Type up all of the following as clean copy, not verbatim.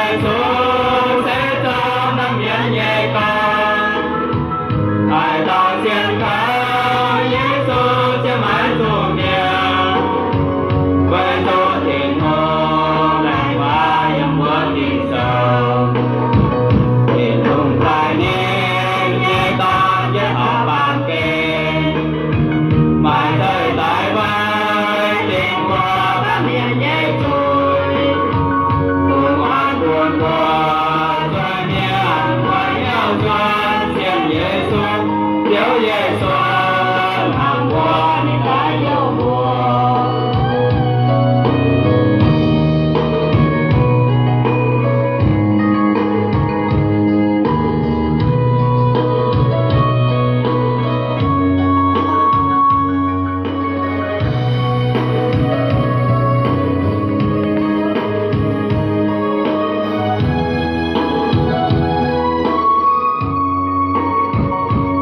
Giêsu sẽ cho năm miễn nhẹ con ai ta xiên khao Giêsu che mãi dù nghèo với chỗ thiện ngôn lại qua em muốn đi sâu thì thùng tài nên nghe con với họ bàn kê mãi thời tại vai tình qua ta miễn nhẹ trôi buồn oan buồn buồn rồi miệng qua nhau doan xiên Giêsu thiếu Giêsu hàng buồn đã yêu buồn.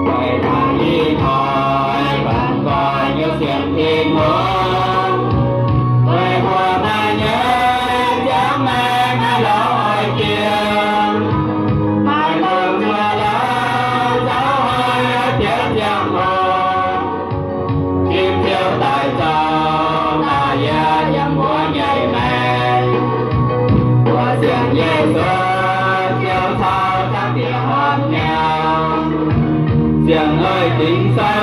Vậy thằng đi thôi bạn coi như chuyện thiên muốn về buồn ta nhớ dám mang hai lỗi kia mai mừng chưa lớn giáo hơi chết giang hồ kim thiêu tại sao ta gia dâm của nhảy mẹ của riêng Giêsu thiêu thao các địa hòn nhau riêng ơi tính sai